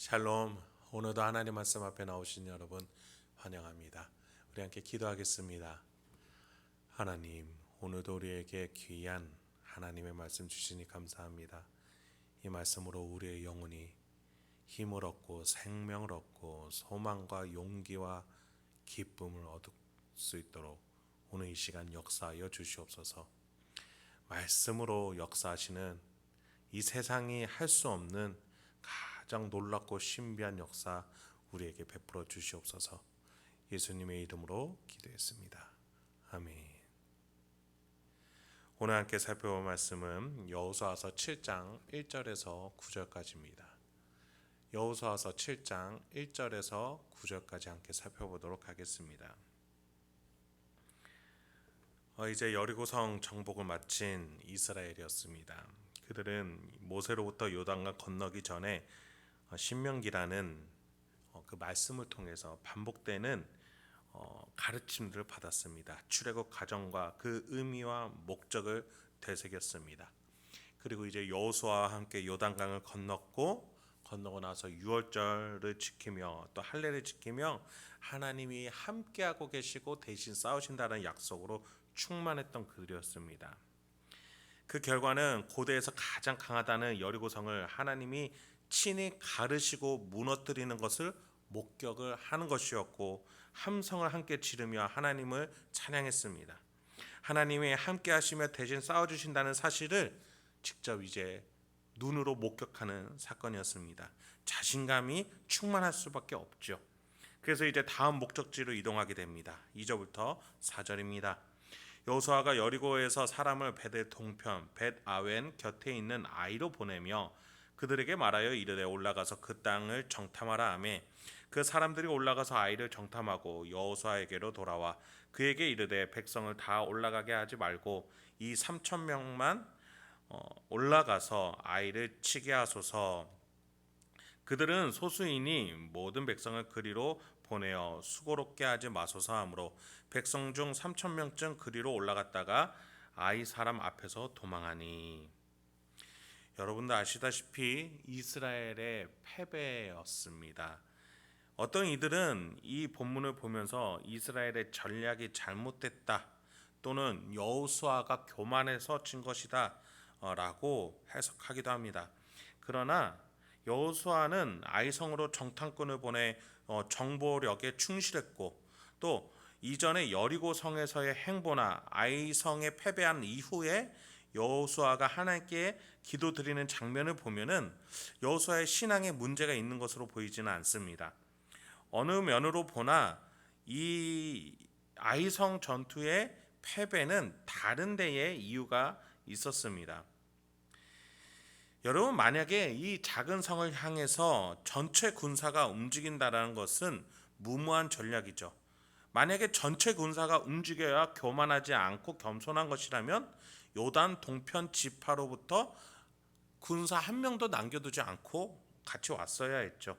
샬롬. 오늘도 하나님 말씀 앞에 나오신 여러분 환영합니다. 우리 함께 기도하겠습니다. 하나님, 오늘도 우리에게 귀한 하나님의 말씀 주시니 감사합니다. 이 말씀으로 우리의 영혼이 힘을 얻고 생명을 얻고 소망과 용기와 기쁨을 얻을 수 있도록 오늘 이 시간 역사하여 주시옵소서. 말씀으로 역사하시는 이 세상이 할 수 없는 가장 놀랍고 신비한 역사 우리에게 베풀어 주시옵소서. 예수님의 이름으로 기도했습니다. 아멘. 오늘 함께 살펴볼 말씀은 여호수아서 7장 1절에서 9절까지입니다. 여호수아서 7장 1절에서 9절까지 함께 살펴보도록 하겠습니다. 이제 여리고성 정복을 마친 이스라엘이었습니다. 그들은 모세로부터 요단강 건너기 전에 신명기라는 그 말씀을 통해서 반복되는 가르침들을 받았습니다. 출애굽 과정과 그 의미와 목적을 되새겼습니다. 그리고 이제 여호수아와 함께 요단강을 건너고 나서 유월절을 지키며 또 할례를 지키며 하나님이 함께하고 계시고 대신 싸우신다는 약속으로 충만했던 그들이었습니다. 그 결과는 고대에서 가장 강하다는 여리고성을 하나님이 친히 가르시고 무너뜨리는 것을 목격을 하는 것이었고, 함성을 함께 지르며 하나님을 찬양했습니다. 하나님이 함께 하시며 대신 싸워주신다는 사실을 직접 이제 눈으로 목격하는 사건이었습니다. 자신감이 충만할 수밖에 없죠. 그래서 이제 다음 목적지로 이동하게 됩니다. 2절부터 4절입니다. 여호수아가 여리고에서 사람을 벳의 동편 벳아웬 곁에 있는 아이로 보내며 그들에게 말하여 이르되 올라가서 그 땅을 정탐하라 하매 그 사람들이 올라가서 아이를 정탐하고 여호수아에게로 돌아와 그에게 이르되 백성을 다 올라가게 하지 말고 이 3,000명만 올라가서 아이를 치게 하소서. 그들은 소수이니 모든 백성을 그리로 보내어 수고롭게 하지 마소서 하므로 백성 중 3,000명쯤 그리로 올라갔다가 아이 사람 앞에서 도망하니. 여러분도 아시다시피 이스라엘의 패배였습니다. 어떤 이들은 이 본문을 보면서 이스라엘의 전략이 잘못됐다 또는 여호수아가 교만해서 진 것이다 라고 해석하기도 합니다. 그러나 여호수아는 아이성으로 정탐꾼을 보내 정보력에 충실했고, 또 이전에 여리고성에서의 행보나 아이성에 패배한 이후에 여호수아가 하나님께 기도드리는 장면을 보면은 여호수아의 신앙에 문제가 있는 것으로 보이지는 않습니다. 어느 면으로 보나 이 아이성 전투의 패배는 다른 데에 이유가 있었습니다. 여러분, 만약에 이 작은 성을 향해서 전체 군사가 움직인다는 것은 무모한 전략이죠. 만약에 전체 군사가 움직여야 교만하지 않고 겸손한 것이라면 요단 동편 지파로부터 군사 한 명도 남겨두지 않고 같이 왔어야 했죠.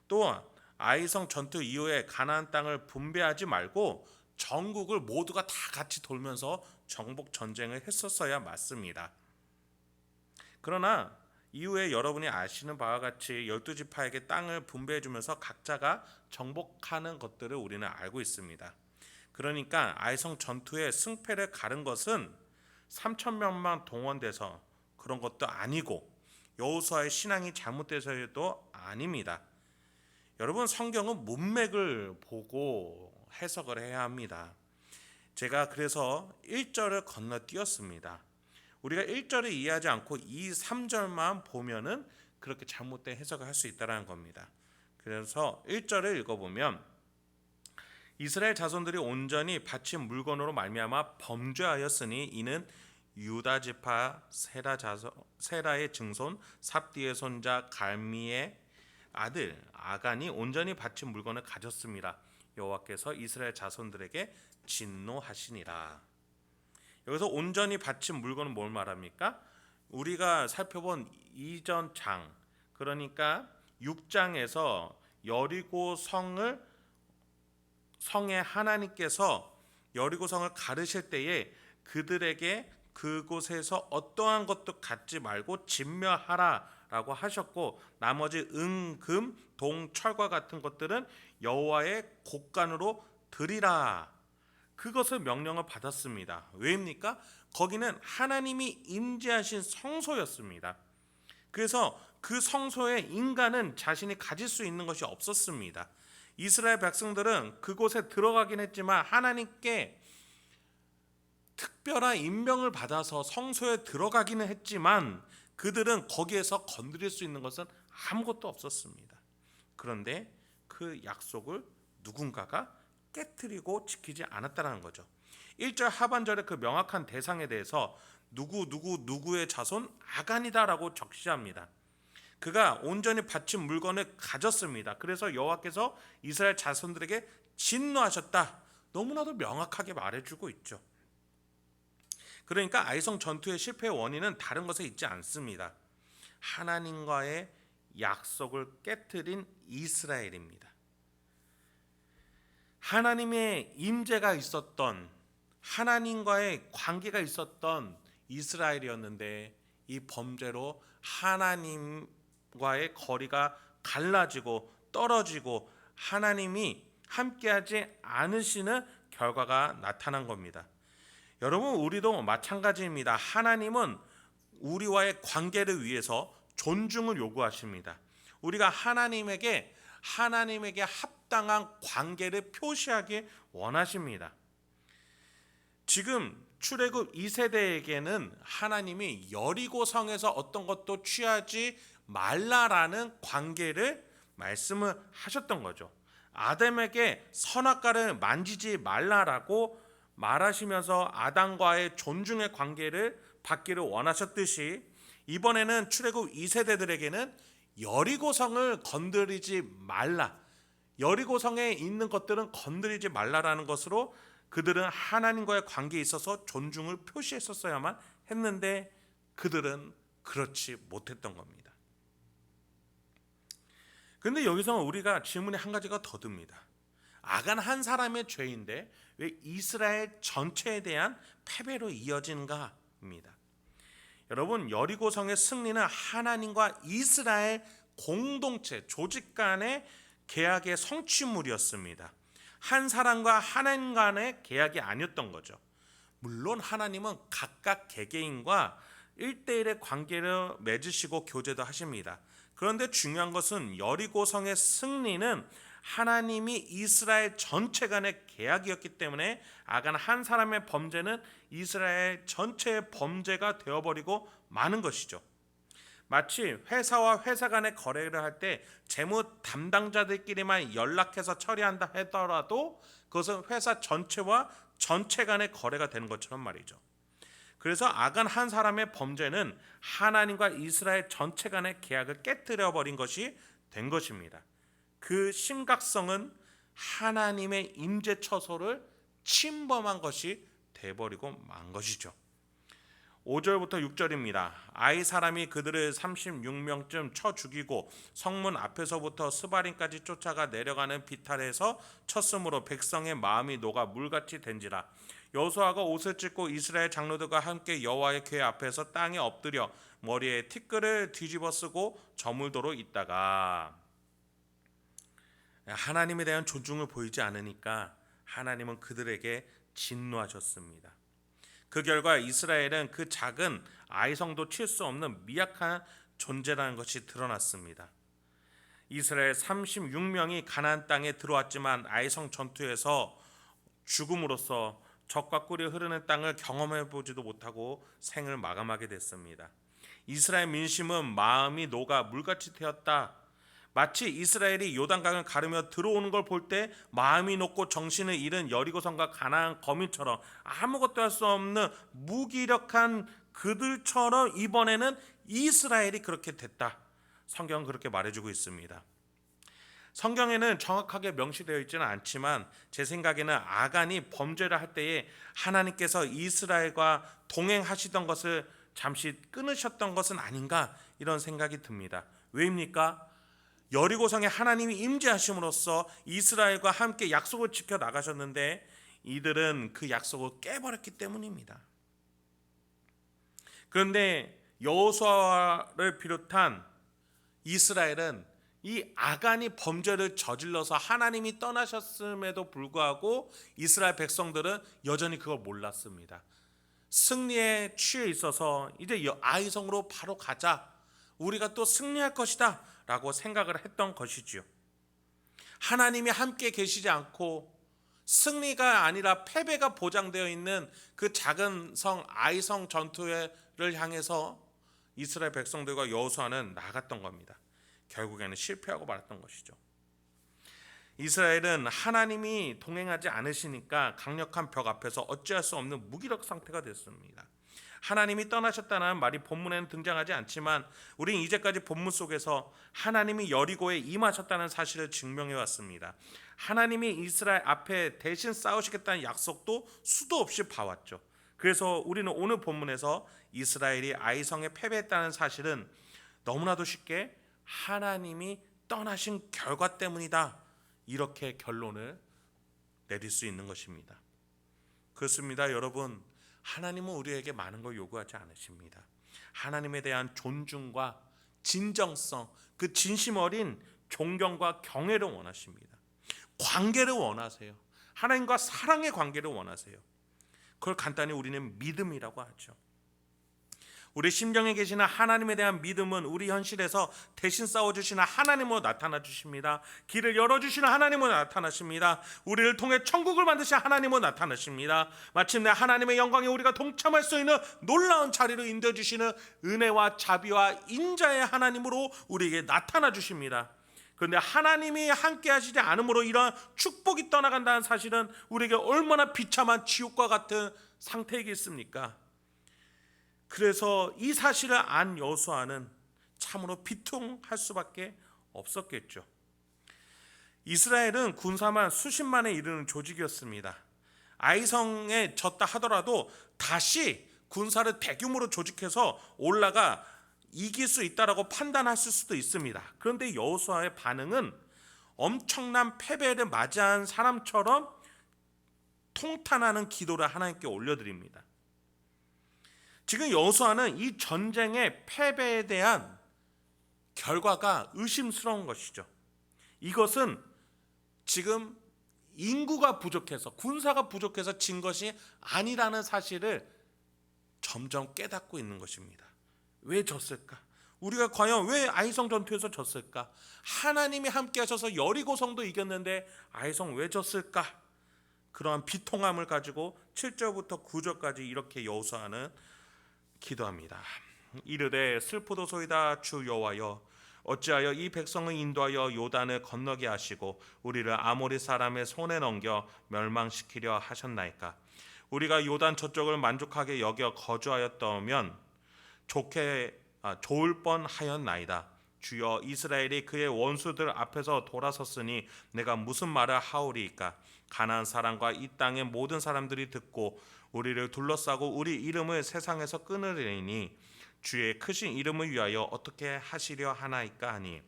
또한 아이성 전투 이후에 가나안 땅을 분배하지 말고 전국을 모두가 다 같이 돌면서 정복 전쟁을 했었어야 맞습니다. 그러나 이후에 여러분이 아시는 바와 같이 12지파에게 땅을 분배해 주면서 각자가 정복하는 것들을 우리는 알고 있습니다. 그러니까 아이성 전투의 승패를 가른 것은 3,000명만 동원돼서 그런 것도 아니고 여호수아의 신앙이 잘못돼서도 아닙니다. 여러분, 성경은 문맥을 보고 해석을 해야 합니다. 제가 그래서 1절을 건너뛰었습니다. 우리가 1절을 이해하지 않고 2, 3절만 보면은 그렇게 잘못된 해석을 할 수 있다는 겁니다. 그래서 1절을 읽어보면 이스라엘 자손들이 온전히 바친 물건으로 말미암아 범죄하였으니 이는 유다 지파 세라의 증손 삽디의 손자 갈미의 아들 아간이 온전히 바친 물건을 가졌습니다. 여호와께서 이스라엘 자손들에게 진노하시니라. 여기서 온전히 바친 물건은 뭘 말합니까? 우리가 살펴본 이전 장, 그러니까 6장에서 여리고 성에 하나님께서 여리고 성을 가르실 때에 그들에게 그곳에서 어떠한 것도 갖지 말고 진멸하라 라고 하셨고, 나머지 은, 금, 동, 철과 같은 것들은 여호와의 곳간으로 드리라, 그것을 명령을 받았습니다. 왜입니까? 거기는 하나님이 임재하신 성소였습니다. 그래서 그 성소에 인간은 자신이 가질 수 있는 것이 없었습니다. 이스라엘 백성들은 그곳에 들어가긴 했지만 하나님께 특별한 임명을 받아서 성소에 들어가기는 했지만 그들은 거기에서 건드릴 수 있는 것은 아무것도 없었습니다. 그런데 그 약속을 누군가가 깨트리고 지키지 않았다는 거죠. 1절 하반절의 그 명확한 대상에 대해서 누구의 자손 아간이다라고 적시합니다. 그가 온전히 바친 물건을 가졌습니다. 그래서 여호와께서 이스라엘 자손들에게 진노하셨다, 너무나도 명확하게 말해주고 있죠. 그러니까 아이성 전투의 실패의 원인은 다른 것에 있지 않습니다. 하나님과의 약속을 깨트린 이스라엘입니다. 하나님의 임재가 있었던, 하나님과의 관계가 있었던 이스라엘이었는데 이 범죄로 하나님과의 거리가 갈라지고 떨어지고 하나님이 함께하지 않으시는 결과가 나타난 겁니다. 여러분, 우리도 마찬가지입니다. 하나님은 우리와의 관계를 위해서 존중을 요구하십니다. 우리가 하나님에게 합당한 관계를 표시하기 원하십니다. 지금 출애굽 2세대에게는 하나님이 여리고성에서 어떤 것도 취하지 말라라는 관계를 말씀을 하셨던 거죠. 아담에게 선악과를 만지지 말라라고 말하시면서 아담과의 존중의 관계를 받기를 원하셨듯이 이번에는 출애굽 2세대들에게는 여리고성을 건드리지 말라, 여리고성에 있는 것들은 건드리지 말라라는 것으로 그들은 하나님과의 관계에 있어서 존중을 표시했었어야만 했는데 그들은 그렇지 못했던 겁니다. 그런데 여기서 우리가 질문이 한 가지가 더 듭니다. 아간 한 사람의 죄인데 왜 이스라엘 전체에 대한 패배로 이어지는가입니다. 여러분, 여리고성의 승리는 하나님과 이스라엘 공동체, 조직 간의 계약의 성취물이었습니다. 한 사람과 하나님 간의 계약이 아니었던 거죠. 물론 하나님은 각각 개개인과 1대1의 관계를 맺으시고 교제도 하십니다. 그런데 중요한 것은 여리고성의 승리는 하나님이 이스라엘 전체 간의 계약이었기 때문에 아간 한 사람의 범죄는 이스라엘 전체의 범죄가 되어버리고 마는 것이죠. 마치 회사와 회사 간의 거래를 할 때 재무 담당자들끼리만 연락해서 처리한다 하더라도 그것은 회사 전체와 전체 간의 거래가 되는 것처럼 말이죠. 그래서 아간 한 사람의 범죄는 하나님과 이스라엘 전체 간의 계약을 깨뜨려 버린 것이 된 것입니다. 그 심각성은 하나님의 임재 처소를 침범한 것이 돼버리고 만 것이죠. 5절부터 6절입니다. 아이 사람이 그들을 36명쯤 쳐 죽이고 성문 앞에서부터 스바림까지 쫓아가 내려가는 비탈에서 쳤으므로 백성의 마음이 녹아 물같이 된지라. 여호수아가 옷을 찢고 이스라엘 장로들과 함께 여호와의 궤 앞에서 땅에 엎드려 머리에 티끌을 뒤집어 쓰고 저물도록 있다가, 하나님에 대한 존중을 보이지 않으니까 하나님은 그들에게 진노하셨습니다. 그 결과 이스라엘은 그 작은 아이성도 칠 수 없는 미약한 존재라는 것이 드러났습니다. 이스라엘 36명이 가나안 땅에 들어왔지만 아이성 전투에서 죽음으로써 적과 꿀이 흐르는 땅을 경험해 보지도 못하고 생을 마감하게 됐습니다. 이스라엘 민심은 마음이 녹아 물같이 되었다. 마치 이스라엘이 요단강을 가르며 들어오는 걸 볼 때 마음이 녹고 정신을 잃은 여리고성과 가나안 거민처럼 아무것도 할 수 없는 무기력한 그들처럼 이번에는 이스라엘이 그렇게 됐다. 성경은 그렇게 말해주고 있습니다. 성경에는 정확하게 명시되어 있지는 않지만 제 생각에는 아간이 범죄를 할 때에 하나님께서 이스라엘과 동행하시던 것을 잠시 끊으셨던 것은 아닌가, 이런 생각이 듭니다. 왜입니까? 여리고성에 하나님이 임재하심으로써 이스라엘과 함께 약속을 지켜 나가셨는데 이들은 그 약속을 깨버렸기 때문입니다. 그런데 여호수아를 비롯한 이스라엘은 이 아간이 범죄를 저질러서 하나님이 떠나셨음에도 불구하고 이스라엘 백성들은 여전히 그걸 몰랐습니다. 승리에 취해 있어서 이제 아이성으로 바로 가자, 우리가 또 승리할 것이다 라고 생각을 했던 것이지요. 하나님이 함께 계시지 않고 승리가 아니라 패배가 보장되어 있는 그 작은 성 아이성 전투를 향해서 이스라엘 백성들과 여호수아는 나갔던 겁니다. 결국에는 실패하고 말았던 것이죠. 이스라엘은 하나님이 동행하지 않으시니까 강력한 벽 앞에서 어찌할 수 없는 무기력 상태가 됐습니다. 하나님이 떠나셨다는 말이 본문에는 등장하지 않지만 우리는 이제까지 본문 속에서 하나님이 여리고에 임하셨다는 사실을 증명해 왔습니다. 하나님이 이스라엘 앞에 대신 싸우시겠다는 약속도 수도 없이 봐왔죠. 그래서 우리는 오늘 본문에서 이스라엘이 아이성에 패배했다는 사실은 너무나도 쉽게 하나님이 떠나신 결과 때문이다, 이렇게 결론을 내릴 수 있는 것입니다. 그렇습니다. 여러분, 하나님은 우리에게 많은 걸 요구하지 않으십니다. 하나님에 대한 존중과 진정성, 그 진심 어린 존경과 경애를 원하십니다. 관계를 원하세요. 하나님과 사랑의 관계를 원하세요. 그걸 간단히 우리는 믿음이라고 하죠. 우리 심정에 계시는 하나님에 대한 믿음은 우리 현실에서 대신 싸워주시는 하나님으로 나타나 주십니다. 길을 열어주시는 하나님으로 나타나십니다. 우리를 통해 천국을 만드신 하나님으로 나타나십니다. 마침내 하나님의 영광에 우리가 동참할 수 있는 놀라운 자리로 인도해주시는 은혜와 자비와 인자의 하나님으로 우리에게 나타나 주십니다. 그런데 하나님이 함께 하시지 않으므로 이러한 축복이 떠나간다는 사실은 우리에게 얼마나 비참한 지옥과 같은 상태이겠습니까? 그래서 이 사실을 안 여호수아는 참으로 비통할 수밖에 없었겠죠. 이스라엘은 군사만 수십만에 이르는 조직이었습니다. 아이성에 졌다 하더라도 다시 군사를 대규모로 조직해서 올라가 이길 수 있다라고 판단했을 수도 있습니다. 그런데 여호수아의 반응은 엄청난 패배를 맞이한 사람처럼 통탄하는 기도를 하나님께 올려드립니다. 지금 여호수아는 이 전쟁의 패배에 대한 결과가 의심스러운 것이죠. 이것은 지금 인구가 부족해서, 군사가 부족해서 진 것이 아니라는 사실을 점점 깨닫고 있는 것입니다. 왜 졌을까? 우리가 과연 왜 아이성 전투에서 졌을까? 하나님이 함께 하셔서 여리고성도 이겼는데 아이성 왜 졌을까? 그러한 비통함을 가지고 7절부터 9절까지 이렇게 여호수아는 기도합니다. 이르되 슬프도소이다 주 여호와여, 어찌하여 이 백성을 인도하여 요단을 건너게 하시고 우리를 아모리 사람의 손에 넘겨 멸망시키려 하셨나이까? 우리가 요단 저쪽을 만족하게 여겨 거주하였다면 좋을 뻔하였나이다. 주여, 이스라엘이 그의 원수들 앞에서 돌아섰으니 내가 무슨 말을 하오리이까? 가나안 사람과 이 땅의 모든 사람들이 듣고 우리를 둘러싸고 우리 이름을 세상에서 끊으리니 주의 크신 이름을 위하여 어떻게 하시려 하나이까 하니.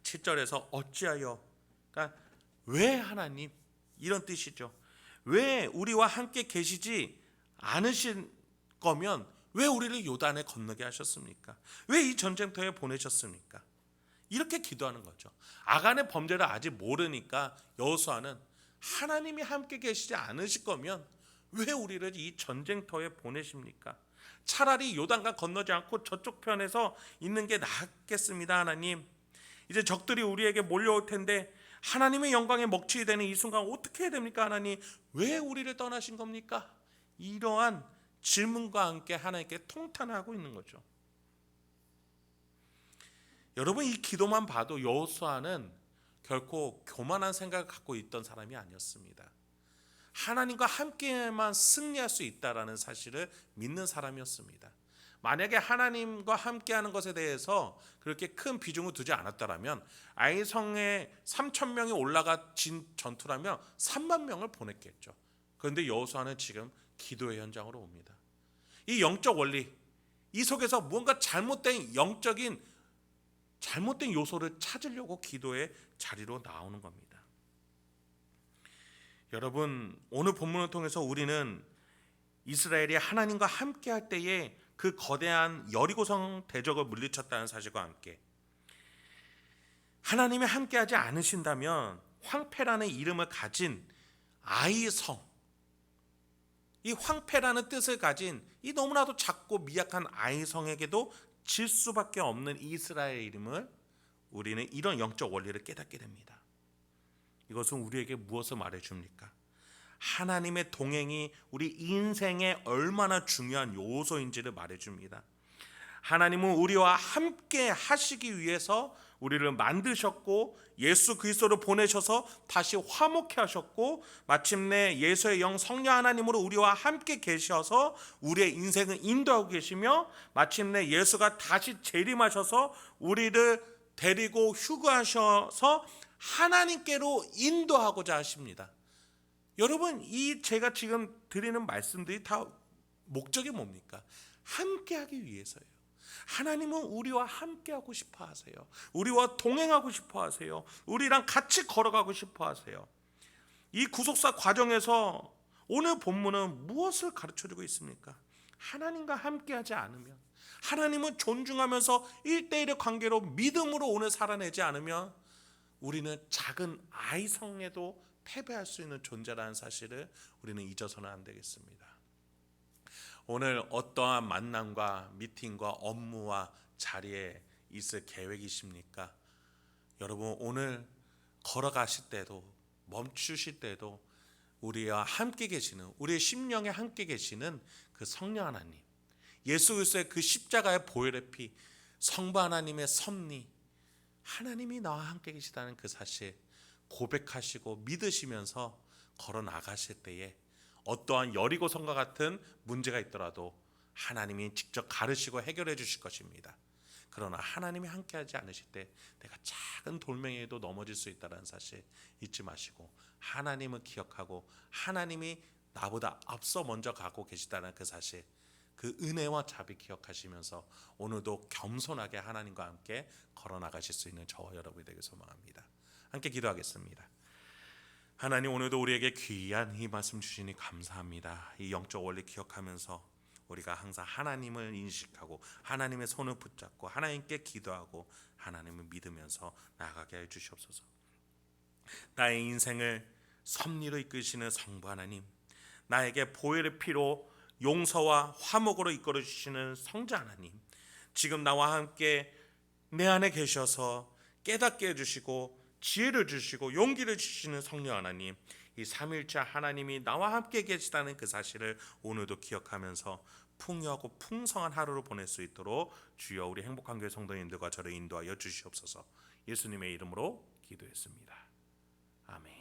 7절에서 어찌하여, 그러니까 왜 하나님, 이런 뜻이죠. 왜 우리와 함께 계시지 않으신 거면 왜 우리를 요단에 건너게 하셨습니까? 왜 이 전쟁터에 보내셨습니까? 이렇게 기도하는 거죠. 아간의 범죄를 아직 모르니까 여호수아는 하나님이 함께 계시지 않으실 거면 왜 우리를 이 전쟁터에 보내십니까? 차라리 요단강 건너지 않고 저쪽 편에서 있는 게 낫겠습니다. 하나님, 이제 적들이 우리에게 몰려올 텐데 하나님의 영광에 먹칠이 되는 이 순간 어떻게 해야 됩니까? 하나님, 왜 우리를 떠나신 겁니까? 이러한 질문과 함께 하나님께 통탄하고 있는 거죠. 여러분, 이 기도만 봐도 여호수아는 결코 교만한 생각을 갖고 있던 사람이 아니었습니다. 하나님과 함께만 승리할 수 있다라는 사실을 믿는 사람이었습니다. 만약에 하나님과 함께하는 것에 대해서 그렇게 큰 비중을 두지 않았다라면 아이성에 3,000명이 올라가진 전투라면 3만 명을 보냈겠죠. 그런데 여호수아는 지금 기도의 현장으로 옵니다. 이 영적 원리, 이 속에서 무언가 잘못된 요소를 찾으려고 기도의 자리로 나오는 겁니다. 여러분, 오늘 본문을 통해서 우리는 이스라엘이 하나님과 함께 할 때에 그 거대한 여리고성 대적을 물리쳤다는 사실과 함께 하나님이 함께하지 않으신다면 황폐라는 이름을 가진 아이성, 이 황폐라는 뜻을 가진 이 너무나도 작고 미약한 아이성에게도 질 수밖에 없는 이스라엘 이름을 우리는 이런 영적 원리를 깨닫게 됩니다. 이것은 우리에게 무엇을 말해줍니까? 하나님의 동행이 우리 인생에 얼마나 중요한 요소인지를 말해줍니다. 하나님은 우리와 함께 하시기 위해서 우리를 만드셨고 예수 그리스도를 보내셔서 다시 화목케 하셨고 마침내 예수의 영 성령 하나님으로 우리와 함께 계셔서 우리의 인생을 인도하고 계시며 마침내 예수가 다시 재림하셔서 우리를 데리고 휴거하셔서 하나님께로 인도하고자 하십니다. 여러분, 이 제가 지금 드리는 말씀들이 다 목적이 뭡니까? 함께하기 위해서예요. 하나님은 우리와 함께하고 싶어 하세요. 우리와 동행하고 싶어 하세요. 우리랑 같이 걸어가고 싶어 하세요. 이 구속사 과정에서 오늘 본문은 무엇을 가르쳐주고 있습니까? 하나님과 함께하지 않으면, 하나님을 존중하면서 1대1의 관계로 믿음으로 오늘 살아내지 않으면 우리는 작은 아이성에도 패배할 수 있는 존재라는 사실을 우리는 잊어서는 안 되겠습니다. 오늘 어떠한 만남과 미팅과 업무와 자리에 있을 계획이십니까? 여러분, 오늘 걸어가실 때도 멈추실 때도 우리와 함께 계시는, 우리의 심령에 함께 계시는 그 성령 하나님, 예수 그리스도의 그 십자가의 보혈의 피, 성부 하나님의 섭리, 하나님이 나와 함께 계시다는 그 사실 고백하시고 믿으시면서 걸어 나가실 때에 어떠한 여리고성과 같은 문제가 있더라도 하나님이 직접 가르치고 해결해 주실 것입니다. 그러나 하나님이 함께하지 않으실 때 내가 작은 돌멩이에도 넘어질 수 있다는 사실 잊지 마시고 하나님을 기억하고 하나님이 나보다 앞서 먼저 가고 계시다는 그 사실, 그 은혜와 자비 기억하시면서 오늘도 겸손하게 하나님과 함께 걸어 나가실 수 있는 저와 여러분이 되길 소망합니다. 함께 기도하겠습니다. 하나님, 오늘도 우리에게 귀한 이 말씀 주시니 감사합니다. 이 영적 원리 기억하면서 우리가 항상 하나님을 인식하고 하나님의 손을 붙잡고 하나님께 기도하고 하나님을 믿으면서 나아가게 해 주시옵소서. 나의 인생을 섭리로 이끄시는 성부 하나님, 나에게 보혈의 피로 용서와 화목으로 이끌어 주시는 성자 하나님, 지금 나와 함께 내 안에 계셔서 깨닫게 해주시고 지혜를 주시고 용기를 주시는 성령 하나님, 이 삼위일체 하나님이 나와 함께 계시다는 그 사실을 오늘도 기억하면서 풍요하고 풍성한 하루를 보낼 수 있도록 주여 우리 행복한 교회 성도님들과 저를 인도하여 주시옵소서. 예수님의 이름으로 기도했습니다. 아멘.